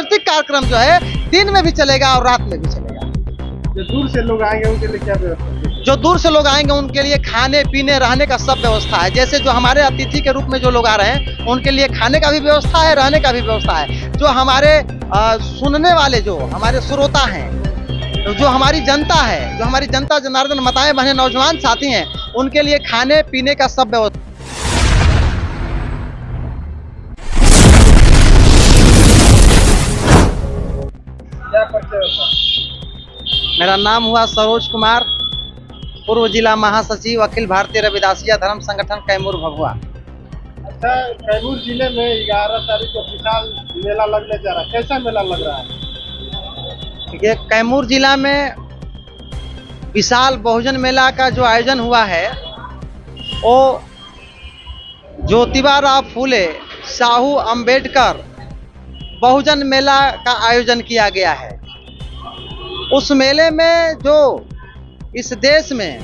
सांस्कृतिक कार्यक्रम जो है दिन में भी चलेगा और रात में भी चलेगा। जो दूर से लोग आएंगे उनके लिए क्या व्यवस्था है? जो दूर से लोग आएंगे उनके लिए खाने पीने रहने का सब व्यवस्था है। जैसे जो हमारे अतिथि के रूप में जो लोग आ रहे हैं उनके लिए खाने का भी व्यवस्था है, रहने का भी व्यवस्था है। जो हमारे सुनने वाले जो हमारे श्रोता हैं, जो हमारी जनता है, जो हमारी जनता जनार्दन माताएं बहनें नौजवान साथी हैं, उनके लिए खाने पीने का सब व्यवस्था। क्या परिचय होता है? मेरा नाम हुआ सरोज कुमार, पूर्व जिला महासचिव अखिल भारतीय रविदासिया धर्म संगठन कैमूर भभुआ। अच्छा, कैमूर जिले में 11 तारीख को विशाल मेला लगने जा रहा है, कैसा मेला लग रहा है? देखिए, कैमूर जिला में विशाल बहुजन मेला का जो आयोजन हुआ है वो ज्योतिबा राव फूले साहू अंबेडकर बहुजन मेला का आयोजन किया गया है। उस मेले में जो इस देश में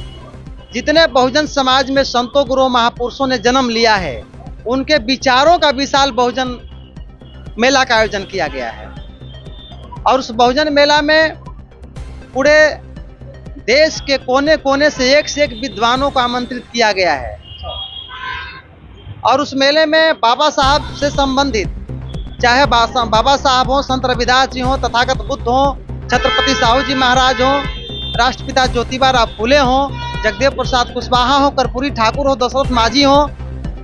जितने बहुजन समाज में संतों गुरुओं महापुरुषों ने जन्म लिया है उनके विचारों का विशाल बहुजन मेला का आयोजन किया गया है। और उस बहुजन मेला में पूरे देश के कोने कोने से एक विद्वानों को आमंत्रित किया गया है। और उस मेले में बाबा साहब से संबंधित, चाहे बाबा साहब हो, संत रविदास जी हो, तथागत बुद्ध हो, छत्रपति साहू जी महाराज हो, राष्ट्रपिता ज्योतिबा राव फूले हो, जगदेव प्रसाद कुशवाहा हो, कर्पूरी ठाकुर हो, दशरथ माझी हो,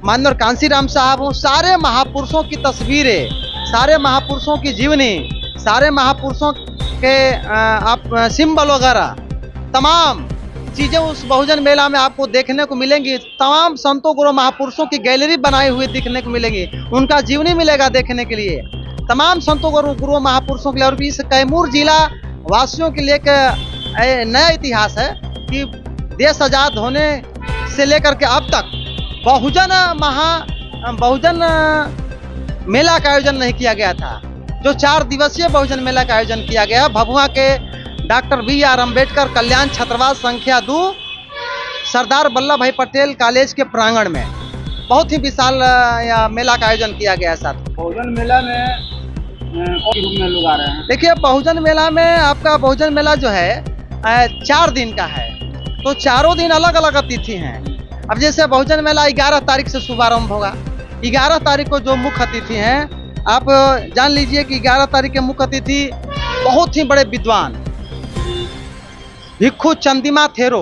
माननीय कांसी राम साहब हो, सारे महापुरुषों की तस्वीरें, सारे महापुरुषों की जीवनी, सारे महापुरुषों के आप सिंबल वगैरह तमाम चीजें उस बहुजन मेला में आपको देखने को मिलेंगी। तमाम संतों गुरु महापुरुषों की गैलरी बनाई हुई दिखने को मिलेंगी, उनका जीवनी मिलेगा देखने के लिए, तमाम संतों गुरु महापुरुषों के लिए। और इस कैमूर जिला वासियों के लिए एक नया इतिहास है कि देश आजाद होने से लेकर के अब तक बहुजन मेला का आयोजन नहीं किया गया था। जो 4 दिवसीय बहुजन मेला का आयोजन किया गया भभुआ के डॉक्टर BR अम्बेडकर कल्याण छात्रावास संख्या 2 सरदार वल्लभ भाई पटेल कॉलेज के प्रांगण में बहुत ही विशाल मेला का आयोजन किया गया है। साथ बहुजन मेला में कौन रूप में लोग आ रहे हैं? देखिए, बहुजन मेला में आपका बहुजन मेला जो है 4 दिन का है, तो चारों दिन अलग अलग अतिथि हैं। अब जैसे बहुजन मेला 11 तारीख से शुभारंभ होगा। 11 तारीख को जो मुख्य अतिथि हैं, आप जान लीजिए कि 11 तारीख के मुख्य अतिथि बहुत ही बड़े विद्वान भिक्षु चंदिमा थेरो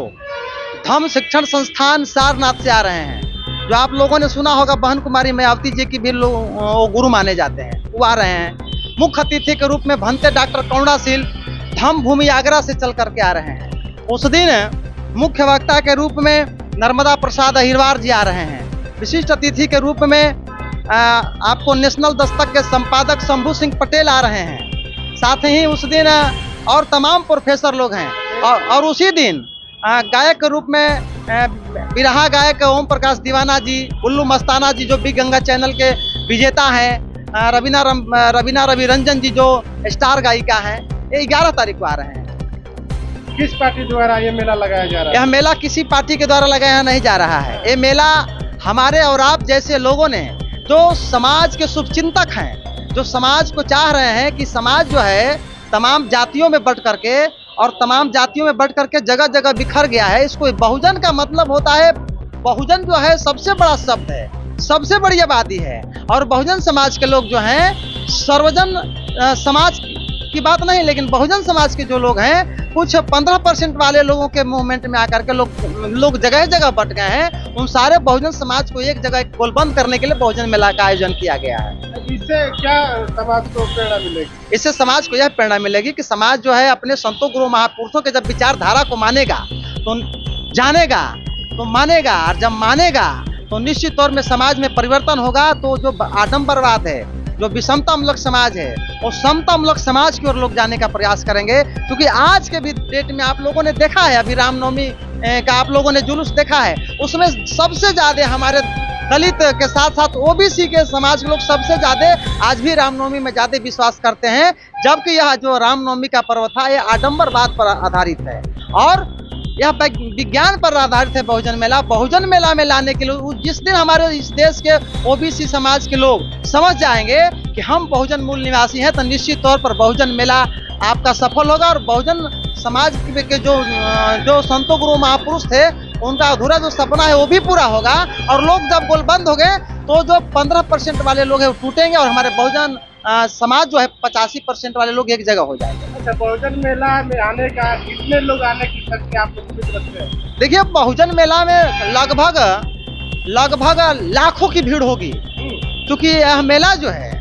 धम्म शिक्षण संस्थान सारनाथ से आ रहे हैं। जो आप लोगों ने सुना होगा बहन कुमारी मायावती जी की भी वो गुरु माने जाते हैं, वो आ रहे हैं। मुख्य अतिथि के रूप में भंते डॉक्टर करुणाशील धम्म भूमि आगरा से चल करके आ रहे हैं। उस दिन मुख्य वक्ता के रूप में नर्मदा प्रसाद अहिरवार जी आ रहे हैं। विशिष्ट अतिथि के रूप में आपको नेशनल दस्तक के संपादक शंभू सिंह पटेल आ रहे हैं। साथ ही उस दिन और तमाम प्रोफेसर लोग हैं। और उसी दिन गायक के रूप में बिरहा गायक ओम प्रकाश दीवाना जी, उल्लू मस्ताना जी जो बिग गंगा चैनल के विजेता हैं, रवीना रवि रंजन जी जो स्टार गायिका हैं, ये 11 तारीख को आ रहे हैं। किस पार्टी द्वारा ये मेला लगाया जा रहा है? यह मेला किसी पार्टी के द्वारा लगाया नहीं जा रहा है। ये मेला हमारे और आप जैसे लोगों ने, जो समाज के शुभचिंतक हैं, जो समाज को चाह रहे हैं कि समाज जो है तमाम जातियों में बंट करके और तमाम जातियों में बंट करके जगह जगह बिखर गया है। इसको बहुजन का मतलब होता है, बहुजन जो है सबसे बड़ा शब्द है, सबसे बड़ी आबादी है। और बहुजन समाज के लोग जो हैं, सर्वजन समाज की बात नहीं, लेकिन बहुजन समाज के जो लोग हैं, कुछ 15% वाले लोगों के मूवमेंट में आकर के लोग जगह जगह बट गए हैं। उन सारे बहुजन समाज को एक जगह गोलबंद करने के लिए बहुजन मेला का आयोजन किया गया है। इससे क्या समाज को प्रेरणा मिलेगी? इससे समाज को यह प्रेरणा मिलेगी कि समाज जो है अपने संतों गुरु महापुरुषों के जब विचारधारा को मानेगा तो जानेगा, तो मानेगा, और जब मानेगा तो निश्चित तौर में समाज में परिवर्तन होगा। तो जो आडंबरवाद है, जो विषमतामूलक समाज है, वो समतामूलक समाज की ओर लोग जाने का प्रयास करेंगे। क्योंकि आज के भी डेट में आप लोगों ने देखा है, अभी रामनवमी का आप लोगों ने जुलूस देखा है, उसमें सबसे ज्यादा हमारे दलित के साथ साथ ओबीसी के समाज के लोग सबसे ज्यादा आज भी रामनवमी में ज्यादा विश्वास करते हैं। जबकि यह जो रामनवमी का पर्व था, यह आडंबरवाद पर आधारित है और यह विज्ञान पर आधारित है। बहुजन मेला में लाने के लिए जिस दिन हमारे इस देश के ओबीसी समाज के लोग समझ जाएंगे कि हम बहुजन मूल निवासी हैं, तो निश्चित तौर पर बहुजन मेला आपका सफल होगा और बहुजन समाज के जो संतों गुरु महापुरुष थे उनका अधूरा जो सपना है वो भी पूरा होगा। और लोग जब गोलबंद हो गए तो जो 15% वाले लोग हैं वो टूटेंगे और हमारे बहुजन समाज जो है 85% वाले लोग एक जगह हो जाएंगे। अच्छा, बहुजन मेला में आने का कितने लोग आने की संख्या आप लोग उम्मीद रखते हैं? देखिए, बहुजन मेला में लगभग लाखों की भीड़ होगी, क्योंकि यह मेला जो है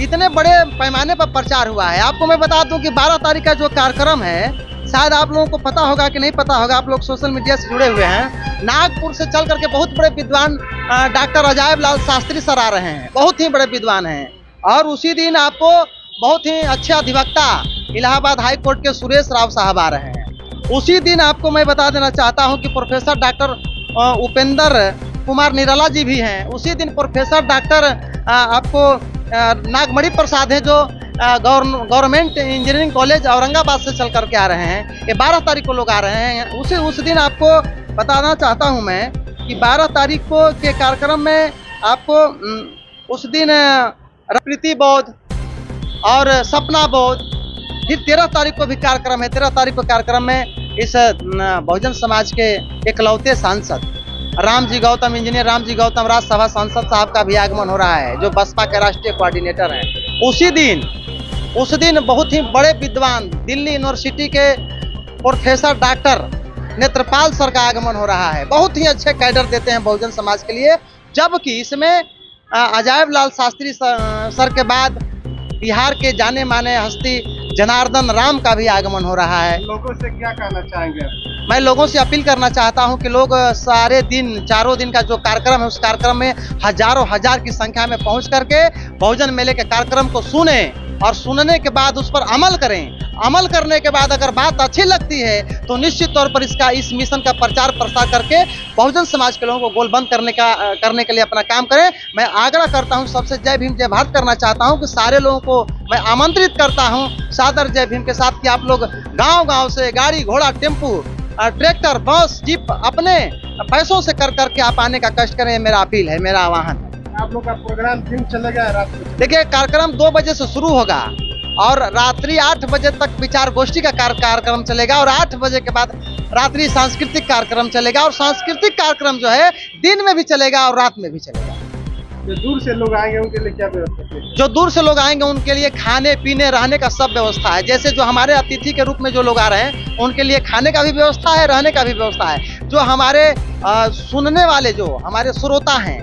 इतने बड़े पैमाने पर प्रचार हुआ है। आपको मैं बता दूं कि 12 तारीख का जो कार्यक्रम है, शायद आप लोगों को पता होगा कि नहीं पता होगा, आप लोग सोशल मीडिया से जुड़े हुए हैं। नागपुर से चल करके बहुत बड़े विद्वान डॉक्टर अजायब लाल शास्त्री सर आ रहे हैं, बहुत ही बड़े विद्वान हैं। और उसी दिन आपको बहुत ही अच्छे अधिवक्ता इलाहाबाद हाई कोर्ट के सुरेश राव साहब आ रहे हैं। उसी दिन आपको मैं बता देना चाहता हूं कि प्रोफेसर डॉक्टर उपेंद्र कुमार निराला जी भी हैं। उसी दिन प्रोफेसर डॉक्टर आपको नागमणि प्रसाद है, जो गवर्नमेंट इंजीनियरिंग कॉलेज औरंगाबाद से चल करके आ रहे हैं। ये 12 तारीख को लोग आ रहे हैं। उस दिन आपको बताना चाहता हूं मैं कि 12 तारीख को के कार्यक्रम में आपको उस दिन प्रकृति बोध और सपना बोध, फिर 13 तारीख को भी कार्यक्रम है। 13 तारीख को कार्यक्रम में इस बहुजन समाज के एकलौते सांसद रामजी गौतम, इंजीनियर रामजी गौतम राज्यसभा सांसद साहब का भी आगमन हो रहा है, जो बसपा के राष्ट्रीय कोऑर्डिनेटर हैं। उस दिन बहुत ही बड़े विद्वान दिल्ली यूनिवर्सिटी के प्रोफेसर डॉक्टर नेत्रपाल सर का आगमन हो रहा है। बहुत ही अच्छे कैडर देते हैं बहुजन समाज के लिए। जबकि इसमें अजायब लाल शास्त्री सर के बाद बिहार के जाने माने हस्ती जनार्दन राम का भी आगमन हो रहा है। लोगों से क्या कहना चाहेंगे? मैं लोगों से अपील करना चाहता हूं कि लोग सारे दिन, चारों दिन का जो कार्यक्रम है, उस कार्यक्रम में हजारों हजार की संख्या में पहुंच करके बहुजन मेले के कार्यक्रम को सुने और सुनने के बाद उस पर अमल करें। अमल करने के बाद अगर बात अच्छी लगती है तो निश्चित तौर पर इस मिशन का प्रचार प्रसार करके बहुजन समाज के लोगों को गोलबंद करने के लिए अपना काम करें। मैं आग्रह करता हूं, सबसे जय भीम जय भारत करना चाहता हूं कि सारे लोगों को मैं आमंत्रित करता हूं सादर जय भीम के साथ कि आप लोग गांव-गांव से गाड़ी घोड़ा टेम्पू ट्रैक्टर बस जीप अपने पैसों से कर करके आप आने का कष्ट करें। मेरा अपील है, मेरा आह्वान है। आप लोग का प्रोग्राम दिन चलेगा या रात में? देखिए, कार्यक्रम 2 बजे से शुरू होगा और रात्रि 8 बजे तक विचार गोष्ठी का कार्यक्रम चलेगा और 8 बजे के बाद रात्रि सांस्कृतिक कार्यक्रम चलेगा। और सांस्कृतिक कार्यक्रम जो है दिन में भी चलेगा और रात में भी चलेगा। जो दूर से लोग आएंगे उनके लिए क्या व्यवस्था है? जो दूर से लोग आएंगे उनके लिए खाने पीने रहने का सब व्यवस्था है। जैसे जो हमारे अतिथि के रूप में जो लोग आ रहे हैं उनके लिए खाने का भी व्यवस्था है, रहने का भी व्यवस्था है। जो हमारे सुनने वाले, जो हमारे श्रोता हैं,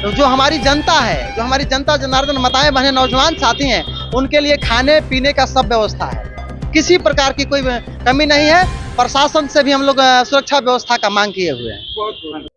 जो हमारी जनता है, जो हमारी जनता जनार्दन माताएं बहनें नौजवान साथी हैं, उनके लिए खाने पीने का सब व्यवस्था है। किसी प्रकार की कोई कमी नहीं है। प्रशासन से भी हम लोग सुरक्षा व्यवस्था का मांग किए हुए हैं। बहुत